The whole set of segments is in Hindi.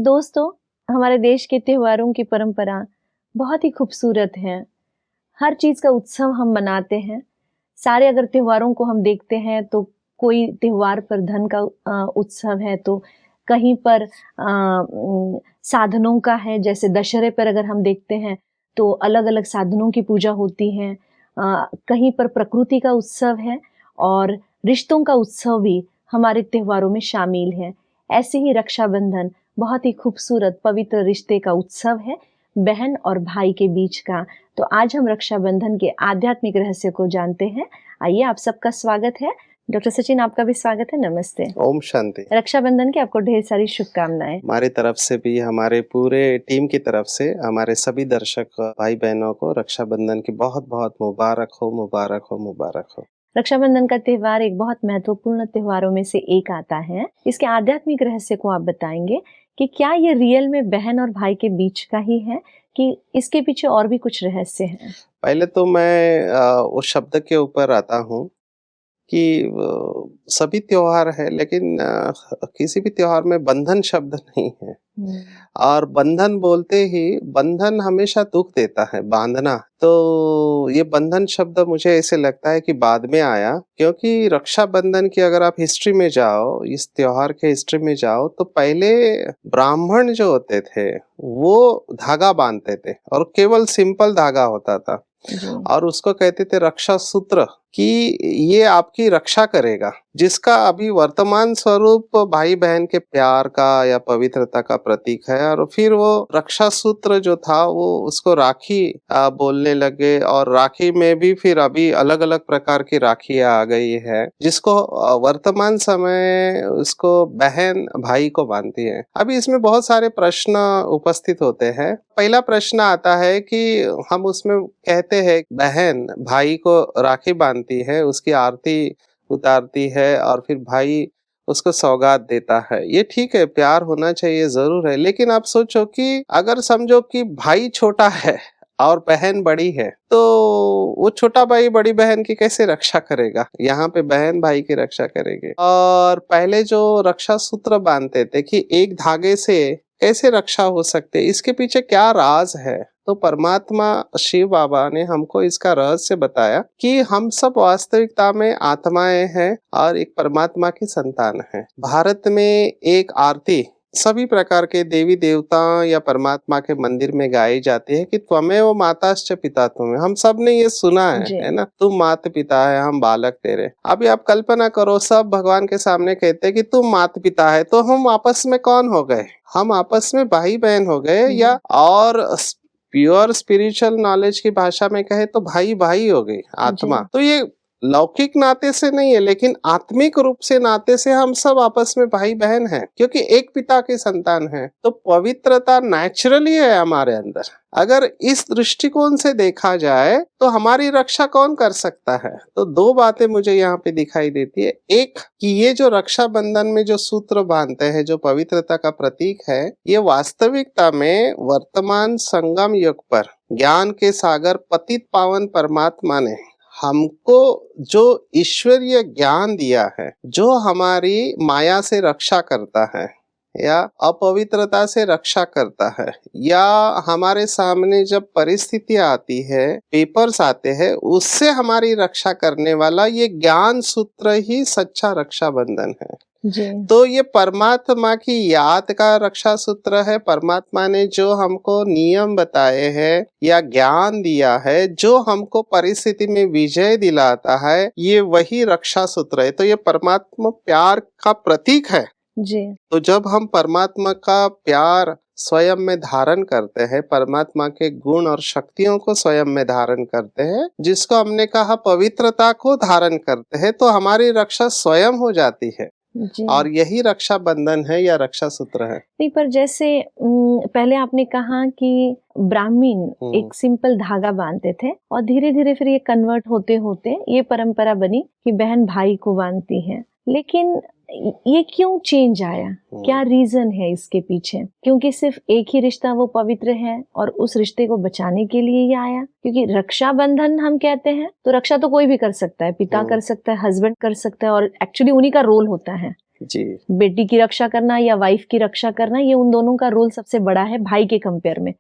दोस्तों, हमारे देश के त्योहारों की परंपरा बहुत ही खूबसूरत है। हर चीज़ का उत्सव हम मनाते हैं। सारे अगर त्योहारों को हम देखते हैं तो कोई त्योहार पर धन का उत्सव है, तो कहीं पर साधनों का है। जैसे दशहरे पर अगर हम देखते हैं तो अलग-अलग साधनों की पूजा होती है। कहीं पर प्रकृति का उत्सव है और रिश्तों का उत्सव भी हमारे त्योहारों में शामिल है। ऐसे ही रक्षाबंधन बहुत ही खूबसूरत पवित्र रिश्ते का उत्सव है, बहन और भाई के बीच का। तो आज हम रक्षाबंधन के आध्यात्मिक रहस्य को जानते हैं। आइए, आप सबका स्वागत है। डॉक्टर सचिन, आपका भी स्वागत है। नमस्ते। ओम शांति। रक्षाबंधन की आपको ढेर सारी शुभकामनाएं। हमारी तरफ से भी, हमारे पूरे टीम की तरफ से, हमारे सभी दर्शक भाई बहनों को रक्षाबंधन की बहुत बहुत मुबारक हो, मुबारक हो, मुबारक हो। रक्षाबंधन का त्योहार एक बहुत महत्वपूर्ण त्योहारों में से एक आता है। इसके आध्यात्मिक रहस्य को आप बताएंगे कि क्या ये रियल में बहन और भाई के बीच का ही है कि इसके पीछे और भी कुछ रहस्य है? पहले तो मैं उस शब्द के ऊपर आता हूँ कि सभी त्योहार है, लेकिन किसी भी त्योहार में बंधन शब्द नहीं है। और बंधन बोलते ही, बंधन हमेशा दुख देता है, बांधना। तो ये बंधन शब्द मुझे ऐसे लगता है कि बाद में आया, क्योंकि रक्षाबंधन की अगर आप हिस्ट्री में जाओ, इस त्योहार के हिस्ट्री में जाओ, तो पहले ब्राह्मण जो होते थे वो धागा बांधते थे और केवल सिंपल धागा होता था और उसको कहते थे रक्षा सूत्र, कि ये आपकी रक्षा करेगा, जिसका अभी वर्तमान स्वरूप भाई बहन के प्यार का या पवित्रता का प्रतीक है। और फिर वो रक्षा सूत्र जो था वो उसको राखी बोलने लगे, और राखी में भी फिर अभी अलग अलग प्रकार की राखियां आ गई है, जिसको वर्तमान समय उसको बहन भाई को बांधती है। अभी इसमें बहुत सारे प्रश्न उपस्थित होते हैं। पहला प्रश्न आता है कि हम उसमें कहते हैं बहन भाई को राखी बांधती है, उसकी आरती उतारती है और फिर भाई उसको सौगात देता है। ये ठीक है, प्यार होना चाहिए, जरूर है। लेकिन आप सोचो कि अगर समझो कि भाई छोटा है और बहन बड़ी है, तो वो छोटा भाई बड़ी बहन की कैसे रक्षा करेगा? यहाँ पे बहन भाई की रक्षा करेगी। और पहले जो रक्षा सूत्र बांधते थे कि एक धागे से कैसे रक्षा हो सकते, इसके पीछे क्या राज है? तो परमात्मा शिव बाबा ने हमको इसका रहस्य बताया कि हम सब वास्तविकता में आत्माएं हैं और एक परमात्मा की संतान है। भारत में एक आरती सभी प्रकार के देवी देवता या परमात्मा के मंदिर में गाई जाती है कि त्वमेव माताश्च पिता तुम्हें। हम सब ने ये सुना है ना, तुम माता पिता है, हम बालक तेरे। अभी आप कल्पना करो, सब भगवान के सामने कहते हैं कि तुम माता पिता है, तो हम आपस में कौन हो गए? हम आपस में भाई बहन हो गए, या और प्योर स्पिरिचुअल नॉलेज की भाषा में कहे तो भाई भाई हो गई आत्मा। तो ये लौकिक नाते से नहीं है, लेकिन आत्मिक रूप से नाते से हम सब आपस में भाई बहन हैं, क्योंकि एक पिता के संतान हैं। तो पवित्रता नेचुरली है हमारे अंदर। अगर इस दृष्टिकोण से देखा जाए तो हमारी रक्षा कौन कर सकता है? तो दो बातें मुझे यहाँ पे दिखाई देती है। एक कि ये जो रक्षाबंधन में जो सूत्र बांधते हैं, जो पवित्रता का प्रतीक है, ये वास्तविकता में वर्तमान संगम युग पर ज्ञान के सागर पतित पावन परमात्मा ने हमको जो ईश्वरीय ज्ञान दिया है, जो हमारी माया से रक्षा करता है या अपवित्रता से रक्षा करता है, या हमारे सामने जब परिस्थितियां आती है, पेपर्स आते हैं, उससे हमारी रक्षा करने वाला ये ज्ञान सूत्र ही सच्चा रक्षाबंधन है। तो ये परमात्मा की याद का रक्षा सूत्र है। परमात्मा ने जो हमको नियम बताए हैं या ज्ञान दिया है, जो हमको परिस्थिति में विजय दिलाता है, ये वही रक्षा सूत्र है। तो ये परमात्मा प्यार का प्रतीक है जी। तो जब हम परमात्मा का प्यार स्वयं में धारण करते हैं, परमात्मा के गुण और शक्तियों को स्वयं में धारण करते हैं, जिसको हमने कहा पवित्रता को धारण करते हैं, तो हमारी रक्षा स्वयं हो जाती है। और यही रक्षा बंधन है या रक्षा सूत्र है। नहीं, पर जैसे पहले आपने कहा कि ब्राह्मण एक सिंपल धागा बांधते थे और धीरे धीरे फिर ये कन्वर्ट होते होते ये परंपरा बनी कि बहन भाई को बांधती है। लेकिन ये क्यों चेंज आया? क्या रीजन है इसके पीछे? क्योंकि सिर्फ एक ही रिश्ता वो पवित्र है और उस रिश्ते को बचाने के लिए ये आया? क्योंकि रक्षाबंधन हम कहते हैं तो रक्षा तो कोई भी कर सकता है, पिता कर सकता है, हस्बैंड कर सकता है, और एक्चुअली उन्हीं का रोल होता है। जी। बेटी की रक्षा करना या वाइफ की रक्षा करना, ये उन दोनों का रोल सबसे बड़ा है भाई के कंपेयर में।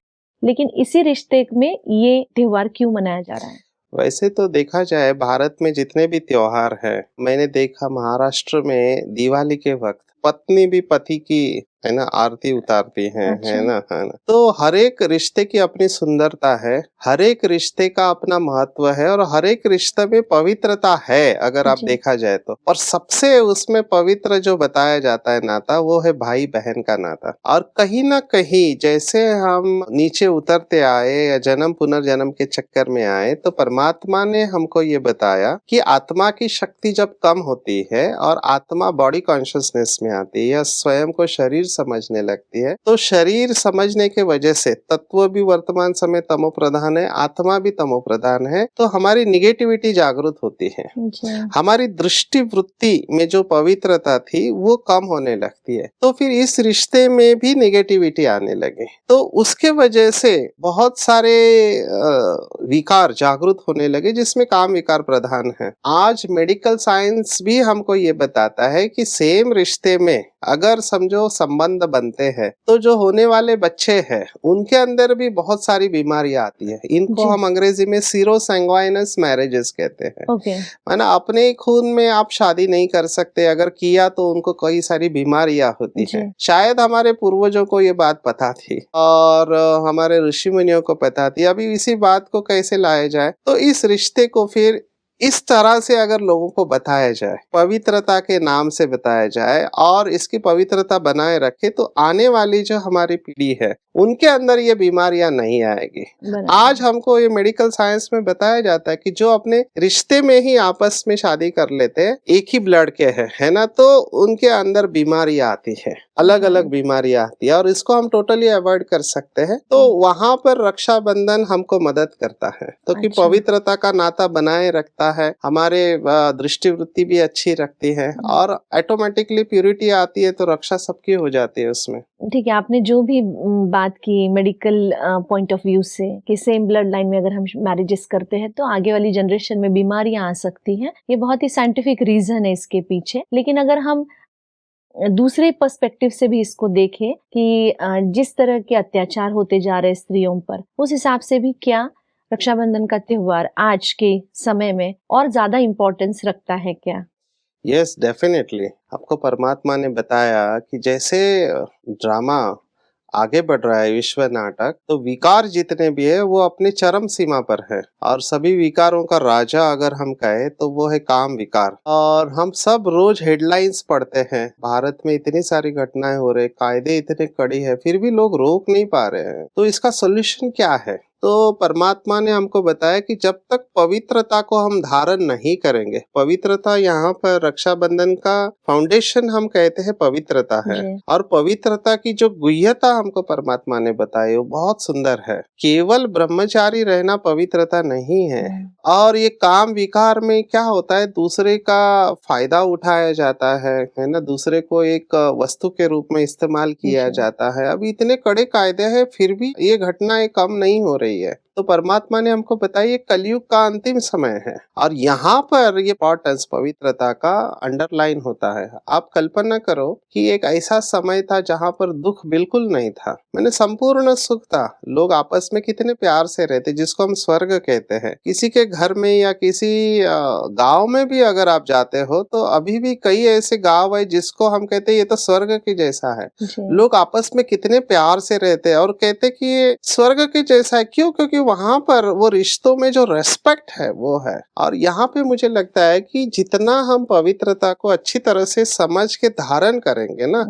लेकिन इसी रिश्ते में ये त्योहार क्यों मनाया जा रहा है? वैसे तो देखा जाए भारत में जितने भी त्योहार हैं, मैंने देखा महाराष्ट्र में दिवाली के वक्त पत्नी भी पति की है ना आरती उतारती अच्छा। है ना। तो हर एक रिश्ते की अपनी सुंदरता है, हर एक रिश्ते का अपना महत्व है और हर एक रिश्ते में पवित्रता है अगर आप जी। देखा जाए तो। और सबसे उसमें पवित्र जो बताया जाता है नाता, वो है भाई बहन का नाता। और कहीं ना कहीं जैसे हम नीचे उतरते आए या जन्म पुनर्जन्म के चक्कर में आए, तो परमात्मा ने हमको ये बताया कि आत्मा की शक्ति जब कम होती है और आत्मा बॉडी कॉन्शियसनेस में आती है या स्वयं को शरीर समझने लगती है, तो शरीर समझने के वजह से तत्व भी वर्तमान समय तमो प्रधान है, आत्मा भी तमो प्रधान है, तो हमारी निगेटिविटी जागृत होती है। जी। हमारी दृष्टि वृत्ति में जो पवित्रता थी वो कम होने लगती है, तो फिर इस रिश्ते में भी निगेटिविटी आने लगे। तो उसके वजह से बहुत सारे विकार जागृत होने लगे, जिसमें काम विकार प्रधान है। आज मेडिकल साइंस भी हमको ये बताता है कि सेम रिश्ते में अगर समझो संबंध बनते हैं, तो जो होने वाले बच्चे हैं उनके अंदर भी बहुत सारी बीमारियां आती है। इनको जी। हम अंग्रेजी में सीरोसैंग्वाइनस मैरिजेस कहते हैं। ओके। माना अपने ही खून में आप शादी नहीं कर सकते, अगर किया तो उनको कई सारी बीमारियां होती जी। हैं। शायद हमारे पूर्वजों को ये बात पता थी और हमारे ऋषि मुनियों को पता थी। अभी इसी बात को कैसे लाया जाए, तो इस रिश्ते को फिर इस तरह से अगर लोगों को बताया जाए, पवित्रता के नाम से बताया जाए और इसकी पवित्रता बनाए रखे, तो आने वाली जो हमारी पीढ़ी है उनके अंदर ये बीमारियां नहीं आएगी। बराबर। आज हमको ये मेडिकल साइंस में बताया जाता है कि जो अपने रिश्ते में ही आपस में शादी कर लेते हैं, एक ही ब्लड के हैं, है ना, तो उनके अंदर बीमारियां आती है, अलग अलग बीमारियां आती है और इसको हम टोटली अवॉइड कर सकते हैं। तो वहां पर रक्षाबंधन हमको मदद करता है, तो कि अच्छा। पवित्रता का नाता बनाए रखता है, हमारे दृष्टिवृत्ति भी अच्छी रखती है और ऑटोमेटिकली प्यूरिटी आती है, तो रक्षा सबकी हो जाती है उसमें। ठीक है, आपने जो भी बात की मेडिकल पॉइंट ऑफ व्यू से कि सेम ब्लड लाइन में अगर हम मैरिजेस करते हैं तो आगे वाली जनरेशन में बीमारियां आ सकती हैं, ये बहुत ही साइंटिफिक रीजन है इसके पीछे। लेकिन अगर हम दूसरे पर्सपेक्टिव से भी इसको देखें कि जिस तरह के अत्याचार होते जा रहे स्त्रियों पर, उस हिसाब से भी क्या रक्षाबंधन का त्योहार आज के समय में और ज्यादा इम्पोर्टेंस रखता है क्या? Yes, definitely. आपको परमात्मा ने बताया कि जैसे ड्रामा आगे बढ़ रहा है, विश्व नाटक, तो विकार जितने भी है वो अपनी चरम सीमा पर है और सभी विकारों का राजा अगर हम कहें तो वो है काम विकार। और हम सब रोज हेडलाइंस पढ़ते हैं, भारत में इतनी सारी घटनाएं हो रही, कायदे इतने कड़ी है, फिर भी लोग रोक नहीं पा रहे हैं। तो इसका सोल्यूशन क्या है? तो परमात्मा ने हमको बताया कि जब तक पवित्रता को हम धारण नहीं करेंगे, पवित्रता यहाँ पर रक्षाबंधन का फाउंडेशन हम कहते हैं पवित्रता है। जी। और पवित्रता की जो गुह्यता हमको परमात्मा ने बताई वो बहुत सुंदर है। केवल ब्रह्मचारी रहना पवित्रता नहीं है। और ये काम विकार में क्या होता है, दूसरे का फायदा उठाया जाता है ना, दूसरे को एक वस्तु के रूप में इस्तेमाल किया जी। जाता है। अभी इतने कड़े कायदे हैं फिर भी ये घटनाएं कम नहीं हो रही है। तो परमात्मा ने हमको बताया ये कलयुग का अंतिम समय है और यहाँ पर ये इंपॉर्टेंस पवित्रता का अंडरलाइन होता है। आप कल्पना करो कि एक ऐसा समय था जहाँ पर दुख बिल्कुल नहीं था, मैंने संपूर्ण सुख था, लोग आपस में कितने प्यार से रहते, जिसको हम स्वर्ग कहते हैं। किसी के घर में या किसी गांव में भी अगर आप जाते हो तो अभी भी कई ऐसे गांव है जिसको हम कहते हैं ये तो स्वर्ग के जैसा है। जी। लोग आपस में कितने प्यार से रहते हैं और कहते कि ये स्वर्ग के जैसा है। क्यों? क्योंकि वहां पर वो रिश्तों में जो रेस्पेक्ट है वो है। और यहाँ पे मुझे लगता है कि जितना हम पवित्रता को अच्छी तरह से समझ के धारण करेंगे ना,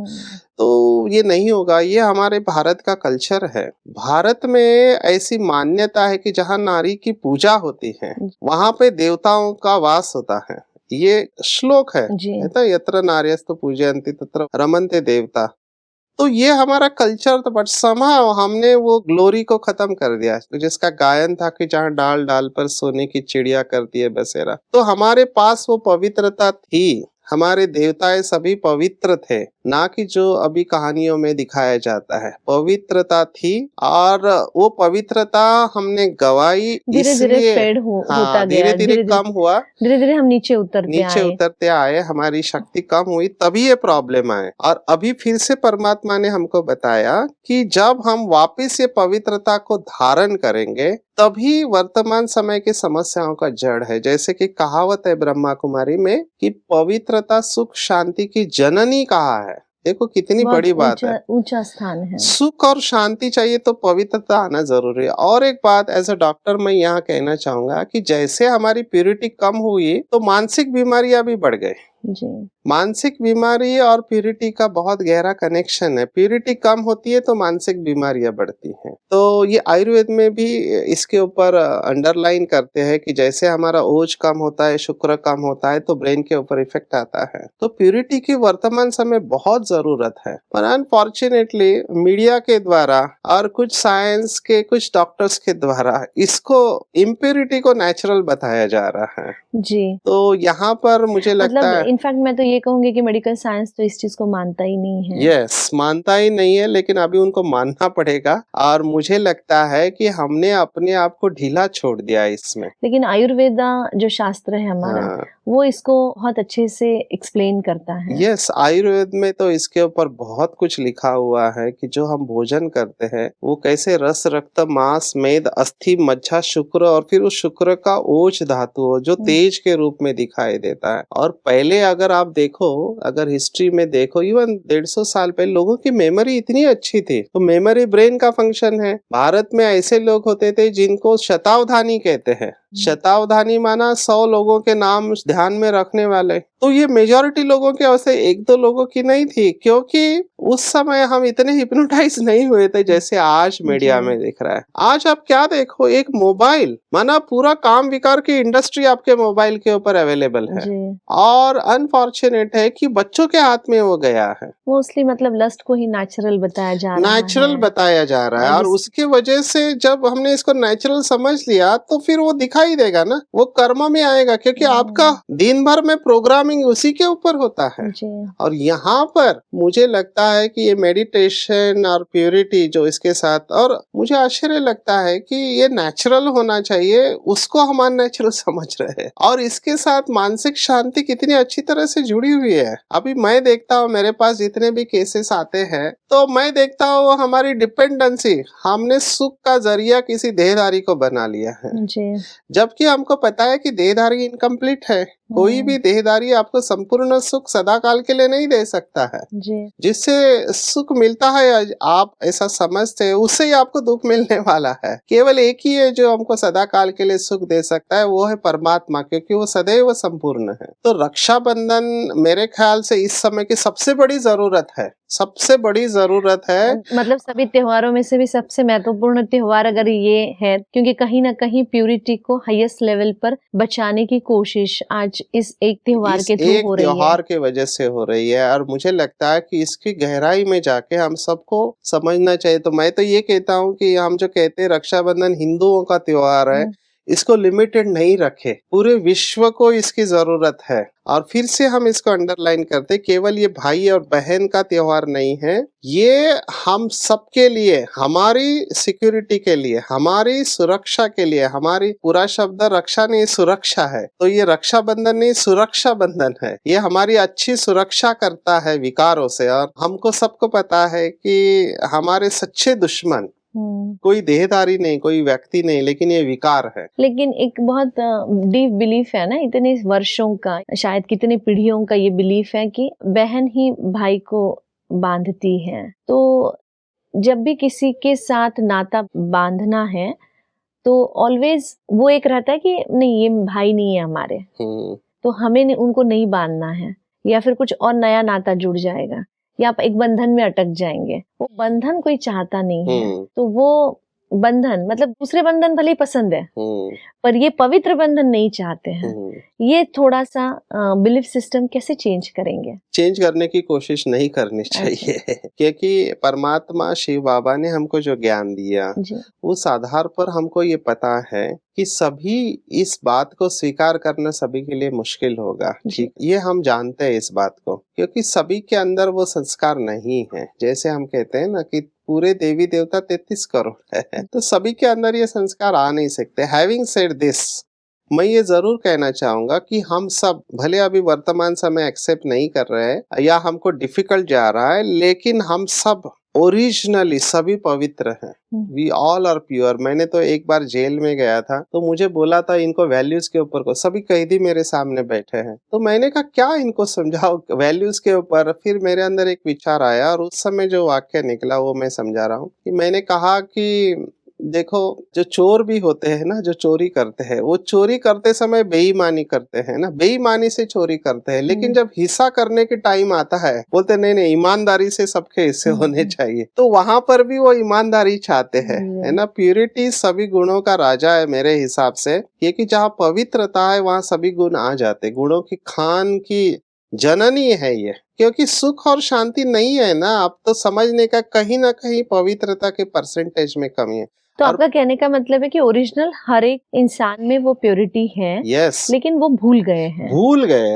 तो ये नहीं होगा। ये हमारे भारत का कल्चर है। भारत में ऐसी मान्यता है कि जहाँ नारी की पूजा होती है वहां पे देवताओं का वास होता है। ये श्लोक है, जी। यत्र नार्यस्तु पूजयन्ति तत्र रमन्ते देवता। तो ये हमारा कल्चर था, बट समहाउ हमने वो ग्लोरी को खत्म कर दिया, जिसका गायन था कि जहाँ डाल डाल पर सोने की चिड़िया करती है बसेरा। तो हमारे पास वो पवित्रता थी, हमारे देवताएं सभी पवित्र थे, ना कि जो अभी कहानियों में दिखाया जाता है। पवित्रता थी और वो पवित्रता हमने गवाई धीरे धीरे इसलिए, फेड होता हाँ, गया, धीरे धीरे कम हुआ, धीरे धीरे हम नीचे उतरते आए, हमारी शक्ति कम हुई, तभी ये प्रॉब्लम आए। और अभी फिर से परमात्मा ने हमको बताया कि जब हम वापस ये पवित्रता को धारण करेंगे तभी वर्तमान समय की समस्याओं का जड़ है। जैसे कि कहावत है ब्रह्मा कुमारी में कि पवित्रता सुख शांति की जननी कहा है। देखो कितनी बड़ी बात है, ऊंचा स्थान है। सुख और शांति चाहिए तो पवित्रता आना जरूरी है। और एक बात एज अ डॉक्टर मैं यहाँ कहना चाहूंगा कि जैसे हमारी प्यूरिटी कम हुई तो मानसिक बीमारियां भी बढ़ गई जी। मानसिक बीमारी और प्यूरिटी का बहुत गहरा कनेक्शन है। प्यूरिटी कम होती है तो मानसिक बीमारियां बढ़ती हैं। तो ये आयुर्वेद में भी इसके ऊपर अंडरलाइन करते हैं कि जैसे हमारा ओज कम होता है, शुक्र कम होता है तो ब्रेन के ऊपर इफेक्ट आता है। तो प्यूरिटी की वर्तमान समय बहुत जरूरत है, पर अनफॉर्चुनेटली मीडिया के द्वारा और कुछ साइंस के कुछ डॉक्टर्स के द्वारा इसको इम्प्यूरिटी को नेचुरल बताया जा रहा है जी। तो यहाँ पर मुझे लगता है, इनफैक्ट मैं तो ये कहूंगी कि मेडिकल साइंस तो इस चीज को मानता ही नहीं है। यस, मानता ही नहीं है, लेकिन अभी उनको मानना पड़ेगा। और मुझे लगता है कि हमने अपने आप को ढीला छोड़ दिया इसमें। लेकिन आयुर्वेदा जो शास्त्र है हमारा, वो इसको बहुत अच्छे से एक्सप्लेन करता है। यस, आयुर्वेद में तो इसके ऊपर बहुत कुछ लिखा हुआ है कि जो हम भोजन करते हैं वो कैसे रस, रक्त, मांस, मेद, अस्थि, मज्जा, शुक्र और फिर उस शुक्र का ओज धातु हो जो तेज के रूप में दिखाई देता है। और पहले अगर आप देखो, अगर हिस्ट्री में देखो, इवन 150 साल पहले लोगों की मेमोरी इतनी अच्छी थी। तो मेमोरी ब्रेन का फंक्शन है। भारत में ऐसे लोग होते थे जिनको शतावधानी कहते हैं। शतावधानी माना 100 लोगों के नाम ध्यान में रखने वाले। तो ये मेजॉरिटी लोगों के वैसे 1-2 लोगों की नहीं थी, क्योंकि उस समय हम इतने हिप्नोटाइज नहीं हुए थे जैसे आज मीडिया में दिख रहा है। आज आप क्या देखो, एक मोबाइल माना पूरा काम विकार की इंडस्ट्री आपके मोबाइल के ऊपर अवेलेबल है। और अनफॉर्चुनेट है कि बच्चों के हाथ में वो गया है। मोस्टली मतलब लस्ट को ही नेचुरल बताया जा रहा है। नेचुरल बताया जा रहा है और उसकी वजह से जब हमने इसको नेचुरल समझ लिया तो फिर वो दिखाई देगा ना, वो कर्म में आएगा, क्योंकि आपका दिन भर में प्रोग्रामिंग उसी के ऊपर होता है। और यहाँ पर मुझे लगता है कि ये मेडिटेशन और प्योरिटी जो इसके साथ, और मुझे आश्चर्य लगता है कि ये नेचुरल होना चाहिए, उसको हम अननेचुरल समझ रहे हैं। और इसके साथ मानसिक शांति कितनी अच्छी तरह से जुड़ी हुई है। अभी मैं देखता हूँ मेरे पास जितने भी केसेस आते हैं तो मैं देखता हूँ हमारी डिपेंडेंसी, हमने सुख का जरिया किसी देहधारी को बना लिया है, जबकि हमको पता है कि देहधारी इनकम्प्लीट है। कोई भी देहधारी आपको संपूर्ण सुख सदा काल के लिए नहीं दे सकता है। जिससे सुख मिलता है आप ऐसा समझते हैं, उससे ही आपको दुख मिलने वाला है। केवल एक ही है जो हमको सदा काल के लिए सुख दे सकता है, वो है परमात्मा, क्योंकि वो सदैव संपूर्ण है। तो रक्षाबंधन मेरे ख्याल से इस समय की सबसे बड़ी जरूरत है, सबसे बड़ी जरूरत है। मतलब सभी त्योहारों में से भी सबसे महत्वपूर्ण त्योहार अगर ये है, क्योंकि कहीं ना कहीं प्यूरिटी को हाईएस्ट लेवल पर बचाने की कोशिश आज इस एक त्योहार के थ्रू हो रही है, त्योहार के वजह से हो रही है। और मुझे लगता है कि इसकी गहराई में जाके हम सबको समझना चाहिए। तो मैं तो ये कहता हूँ कि हम जो कहते हैं रक्षाबंधन हिंदुओं का त्योहार है, इसको लिमिटेड नहीं रखे, पूरे विश्व को इसकी जरूरत है। और फिर से हम इसको अंडरलाइन करते, केवल ये भाई और बहन का त्योहार नहीं है, ये हम सबके लिए, हमारी सिक्योरिटी के लिए, हमारी सुरक्षा के लिए। हमारी पूरा शब्द रक्षा नहीं सुरक्षा है, तो ये रक्षाबंधन नहीं सुरक्षा बंधन है। ये हमारी अच्छी सुरक्षा करता है विकारों से। और हमको सबको पता है कि हमारे सच्चे दुश्मन कोई देहधारी नहीं, कोई व्यक्ति नहीं, लेकिन ये विकार है। लेकिन एक बहुत डीप बिलीफ है ना, इतने वर्षों का, शायद कितने पीढ़ियों का ये बिलीफ है कि बहन ही भाई को बांधती है। तो जब भी किसी के साथ नाता बांधना है तो ऑलवेज वो एक रहता है कि नहीं ये भाई नहीं है हमारे, तो हमें उनको नहीं बांधना है, या फिर कुछ और नया नाता जुड़ जाएगा या आप एक बंधन में अटक जाएंगे। वो बंधन कोई चाहता नहीं है। तो वो बंधन, मतलब दूसरे बंधन भले ही पसंद है, पर ये पवित्र बंधन नहीं चाहते हैं। ये थोड़ा सा बिलीफ सिस्टम कैसे चेंज करेंगे? चेंज करने की कोशिश नहीं करनी चाहिए क्योंकि परमात्मा शिव बाबा ने हमको जो ज्ञान दिया उस आधार पर हमको ये पता है कि सभी इस बात को स्वीकार करना सभी के लिए मुश्किल होगा। ठीक, ये हम जानते हैं इस बात को, क्योंकि सभी के अंदर वो संस्कार नहीं है। जैसे हम कहते हैं ना कि पूरे देवी देवता 33 करोड़ है, तो सभी के अंदर ये संस्कार आ नहीं सकते। हैविंग सेड दिस, मैं ये जरूर कहना चाहूंगा कि हम सब भले अभी वर्तमान समय एक्सेप्ट नहीं कर रहे हैं या हमको डिफिकल्ट जा रहा है, लेकिन हम सब ओरिजिनली सभी पवित्र हैं। We all are pure. मैंने तो एक बार जेल में गया था तो मुझे बोला था इनको वैल्यूज के ऊपर को, सभी कैदी मेरे सामने बैठे हैं, तो मैंने कहा क्या इनको समझाओ वैल्यूज के ऊपर। फिर मेरे अंदर एक विचार आया और उस समय जो वाक्य निकला वो मैं समझा रहा हूँ कि मैंने कहा कि देखो, जो चोर भी होते हैं ना, जो चोरी करते हैं, वो चोरी करते समय बेईमानी करते हैं ना, बेईमानी से चोरी करते हैं, लेकिन जब हिस्सा करने के टाइम आता है बोलते नहीं नहीं ईमानदारी से सबके हिस्से होने चाहिए। तो वहां पर भी वो ईमानदारी चाहते हैं, है ना। प्यूरिटी सभी गुणों का राजा है मेरे हिसाब से, क्योंकि जहाँ पवित्रता है वहाँ सभी गुण आ जाते। गुणों की खान की जननी है ये, क्योंकि सुख और शांति नहीं है ना, आप तो समझने का कहीं ना कहीं पवित्रता के परसेंटेज में कमी है। तो आपका कहने का मतलब है कि ओरिजिनल हर एक इंसान में वो प्योरिटी है, यस, लेकिन वो भूल गए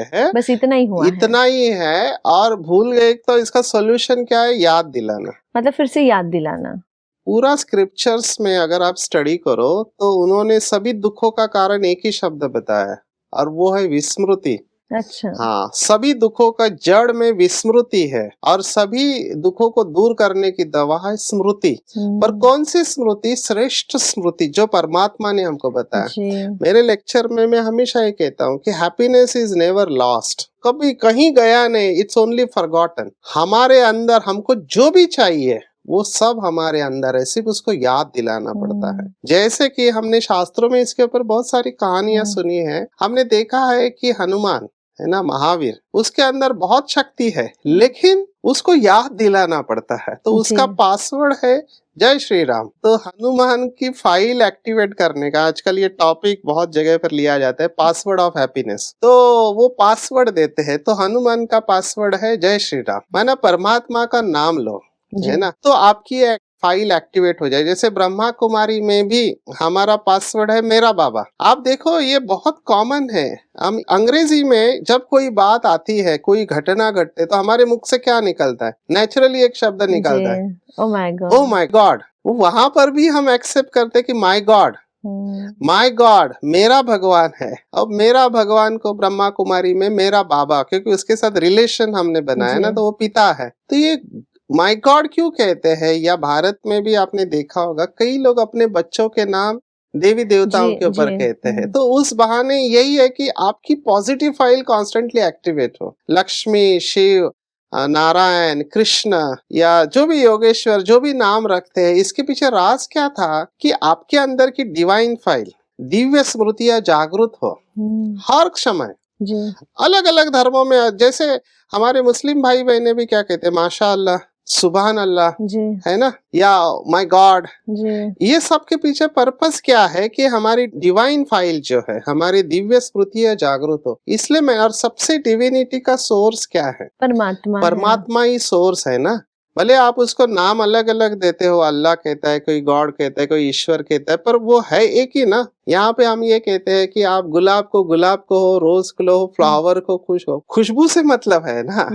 हैं, बस इतना ही हुआ इतना ही है। और भूल गए तो इसका सोल्यूशन क्या है? याद दिलाना, मतलब फिर से याद दिलाना। पूरा स्क्रिप्चर्स में अगर आप स्टडी करो तो उन्होंने सभी दुखों का कारण एक ही शब्द बताया और वो है विस्मृति। अच्छा, हाँ, सभी दुखों का जड़ में विस्मृति है और सभी दुखों को दूर करने की दवा है स्मृति। पर कौन सी स्मृति? श्रेष्ठ स्मृति जो परमात्मा ने हमको बताया। मेरे लेक्चर में मैं हमेशा ये कहता हूँ कि हैप्पीनेस इज नेवर लॉस्ट, कभी कहीं गया नहीं, इट्स ओनली फॉरगॉटन। हमारे अंदर हमको जो भी चाहिए वो सब हमारे अंदर है, सिर्फ उसको याद दिलाना पड़ता है। जैसे कि हमने शास्त्रों में इसके ऊपर बहुत सारी कहानियां सुनी है। हमने देखा है कि हनुमान है ना, महावीर, उसके अंदर बहुत शक्ति है, लेकिन उसको याद दिलाना पड़ता है। तो उसका पासवर्ड है जय श्री राम। तो हनुमान की फाइल एक्टिवेट करने का आजकल ये टॉपिक बहुत जगह पर लिया जाता है, पासवर्ड ऑफ हैप्पीनेस। तो वो पासवर्ड देते हैं, तो हनुमान का पासवर्ड है जय श्री राम, माना परमात्मा का नाम लो, है ना, तो आपकी एक फाइल एक्टिवेट हो जाए। जैसे ब्रह्मा कुमारी में भी हमारा पासवर्ड है मेरा बाबा। आप देखो ये बहुत कॉमन है। हम अंग्रेजी में जब कोई बात आती है, कोई घटना घटते, तो हमारे मुख से क्या निकलता है? नेचुरली एक शब्द निकलता है, ओ माय गॉड। वहां पर भी हम एक्सेप्ट करते कि माय गॉड, माय गॉड मेरा भगवान है। अब मेरा भगवान को ब्रह्मा कुमारी में मेरा बाबा, क्योंकि उसके साथ रिलेशन हमने बनाया ना, तो वो पिता है। तो ये माय गॉड क्यों कहते हैं? या भारत में भी आपने देखा होगा कई लोग अपने बच्चों के नाम देवी देवताओं के ऊपर कहते हैं। तो उस बहाने यही है कि आपकी पॉजिटिव फाइल कॉन्स्टेंटली एक्टिवेट हो। लक्ष्मी, शिव, नारायण, कृष्ण या जो भी योगेश्वर, जो भी नाम रखते हैं, इसके पीछे राज क्या था कि आपके अंदर की डिवाइन फाइल, दिव्य स्मृतियां जागृत हो हर समय। अलग अलग धर्मों में, जैसे हमारे मुस्लिम भाई बहने भी क्या कहते हैं, माशाअल्लाह, सुभान अल्लाह, है ना, या माय गॉड। ये सब के पीछे पर्पस क्या है कि हमारी डिवाइन फाइल जो है, हमारी दिव्य स्मृतियां जागृत हो। इसलिए मैं, और सबसे डिविनिटी का सोर्स क्या है? परमात्मा ही सोर्स है ना। भले आप उसको नाम अलग अलग देते हो, अल्लाह कहता है, कोई गॉड कहता है, कोई ईश्वर कहता है, पर वो है एक ही ना। यहाँ पे हम ये कहते हैं कि आप गुलाब को गुलाब को हो, रोज को लो, फ्लावर को खुश हो, खुशबू से मतलब है ना।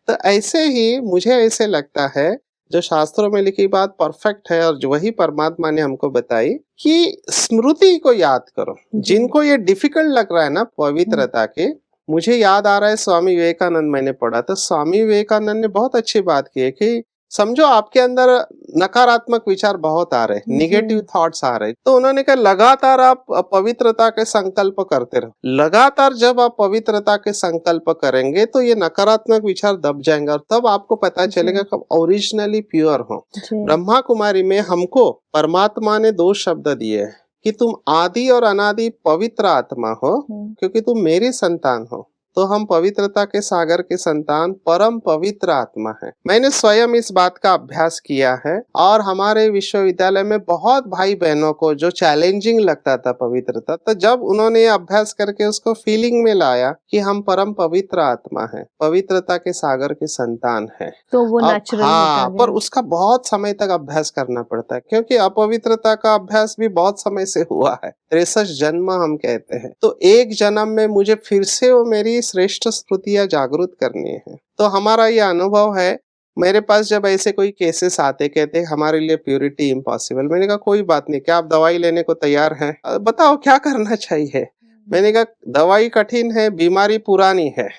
तो ऐसे ही मुझे ऐसे लगता है जो शास्त्रों में लिखी बात परफेक्ट है और वही परमात्मा ने हमको बताई कि स्मृति को याद करो। जिनको ये डिफिकल्ट लग रहा है ना पवित्रता के, मुझे याद आ रहा है स्वामी विवेकानंद मैंने पढ़ा था। स्वामी विवेकानंद ने बहुत अच्छी बात की है कि समझो आपके अंदर नकारात्मक विचार बहुत आ रहे, निगेटिव थॉट्स आ रहे, तो उन्होंने कहा लगातार आप पवित्रता के संकल्प करते रहो। लगातार जब आप पवित्रता के संकल्प करेंगे तो ये नकारात्मक विचार दब जाएंगे और तब आपको पता चलेगा कि आप ओरिजिनली प्योर हो। ब्रह्मा कुमारी में हमको परमात्मा ने 2 शब्द दिए कि तुम आदि और अनादि पवित्र आत्मा हो, क्योंकि तुम मेरी संतान हो। तो हम पवित्रता के सागर के संतान परम पवित्र आत्मा है। मैंने स्वयं इस बात का अभ्यास किया है और हमारे विश्वविद्यालय में बहुत भाई बहनों को जो चैलेंजिंग लगता था पवित्रता, तो जब उन्होंने ये अभ्यास करके उसको फीलिंग में लाया कि हम परम पवित्र आत्मा है, पवित्रता के सागर के संतान है, तो वो नेचुरल हाँ, होता पर गया। उसका बहुत समय तक अभ्यास करना पड़ता है, क्योंकि अपवित्रता का अभ्यास भी बहुत समय से हुआ है। 63 जन्म हम कहते हैं, तो एक जन्म में मुझे फिर से वो मेरी श्रेष्ठ स्मृतियां जागृत करनी है। तो हमारा ये अनुभव है। मेरे पास जब ऐसे कोई केसेस आते, कहते हमारे लिए प्योरिटी इम्पॉसिबल, मैंने कहा कोई बात नहीं, क्या आप दवाई लेने को तैयार हैं? बताओ क्या करना चाहिए। मैंने कहा दवाई कठिन है, बीमारी पुरानी है,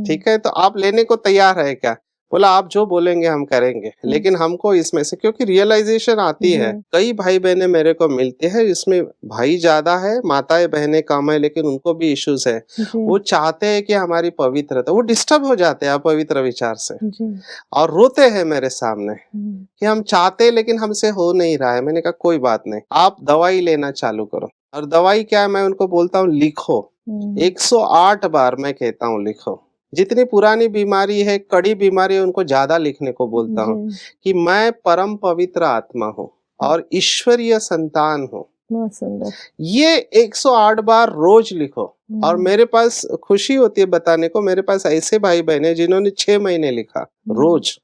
ठीक है, तो आप लेने को तैयार है क्या? बोला आप जो बोलेंगे हम करेंगे, लेकिन हमको इसमें से, क्योंकि रियलाइजेशन आती है, कई भाई बहनें मेरे को मिलते हैं जिसमें भाई ज्यादा है, माताएं बहनें कम है, लेकिन उनको भी इश्यूज है। वो चाहते हैं कि हमारी पवित्रता, वो डिस्टर्ब हो जाते हैं अपवित्र विचार से और रोते हैं मेरे सामने कि हम चाहते हैं लेकिन हमसे हो नहीं रहा है। मैंने कहा कोई बात नहीं, आप दवाई लेना चालू करो। और दवाई क्या है, मैं उनको बोलता हूँ लिखो, 108 बार मैं कहता हूँ लिखो। जितनी पुरानी बीमारी है, कड़ी बीमारी है, उनको ज्यादा लिखने को बोलता हूँ कि मैं परम पवित्र आत्मा हूँ और ईश्वरीय संतान हूँ। बहुत सुंदर। ये 108 बार रोज लिखो। और मेरे पास खुशी होती है बताने को, मेरे पास ऐसे भाई बहन है जिन्होंने 6 महीने लिखा रोज,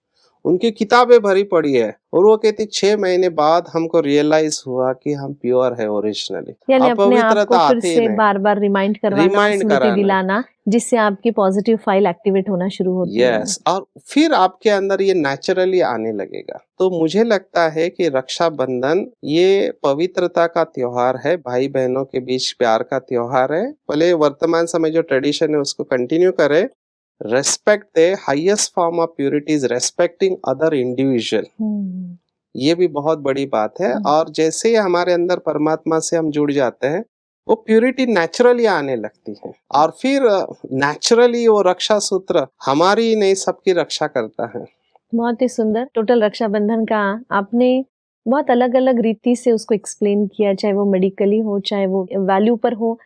उनकी किताबें भरी पड़ी है, और वो कहती 6 महीने बाद हमको रियलाइज हुआ कि हम प्योर है ओरिजिनली। यानी अपने आप को फिर से बार बार रिमाइंड करवाना, स्मृति दिलाना, जिससे आपकी पॉजिटिव फाइल एक्टिवेट होना शुरू होती है। यस, और फिर आपके अंदर ये नेचुरली आने लगेगा। तो मुझे लगता है कि रक्षाबंधन ये पवित्रता का त्योहार है, भाई बहनों के बीच प्यार का त्योहार है। भले वर्तमान समय जो ट्रेडिशन है उसको कंटिन्यू करे। Respect the highest form of purity is respecting other individual. ये भी बहुत बड़ी बात है। और जैसे ही हमारे अंदर परमात्मा से हम जुड़ जाते हैं, वो प्योरिटी नेचुरली आने लगती है, और फिर नेचुरली वो रक्षा सूत्र हमारी नहीं सबकी रक्षा करता है। बहुत ही सुंदर। टोटल रक्षाबंधन का आपने बहुत अलग अलग रीति से उसको एक्सप्लेन किया, चाहे वो मेडिकली हो, चाहे वो वैल्यू पर हो।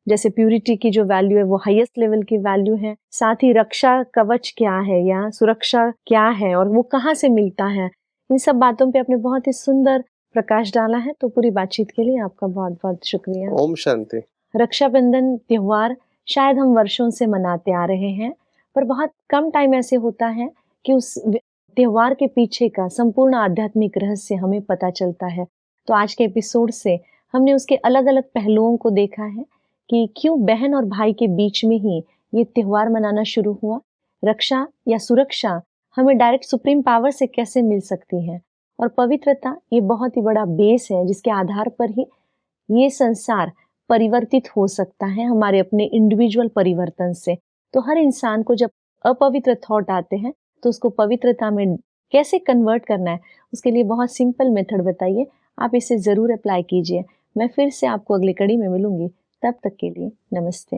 जैसे प्यूरिटी की जो वैल्यू है वो हाईएस्ट लेवल की वैल्यू है, साथ ही रक्षा कवच क्या है या सुरक्षा क्या है और वो कहाँ से मिलता है, इन सब बातों पे आपने बहुत ही सुंदर प्रकाश डाला है। तो पूरी बातचीत के लिए आपका बहुत बहुत शुक्रिया। ओम शांति। रक्षाबंधन त्योहार शायद हम वर्षों से मनाते आ रहे हैं, पर बहुत कम टाइम ऐसे होता है कि उस त्योहार के पीछे का संपूर्ण आध्यात्मिक रहस्य हमें पता चलता है। तो आज के एपिसोड से हमने उसके अलग अलग पहलुओं को देखा है कि क्यों बहन और भाई के बीच में ही ये त्योहार मनाना शुरू हुआ, रक्षा या सुरक्षा हमें डायरेक्ट सुप्रीम पावर से कैसे मिल सकती है, और पवित्रता ये बहुत ही बड़ा बेस है जिसके आधार पर ही ये संसार परिवर्तित हो सकता है हमारे अपने इंडिविजुअल परिवर्तन से। तो हर इंसान को जब अपवित्र थॉट आते हैं तो उसको पवित्रता में कैसे कन्वर्ट करना है, उसके लिए बहुत सिंपल मेथड बताइए। आप इसे जरूर अप्लाई कीजिए। मैं फिर से आपको अगली कड़ी में मिलूंगी, तब तक के लिए नमस्ते।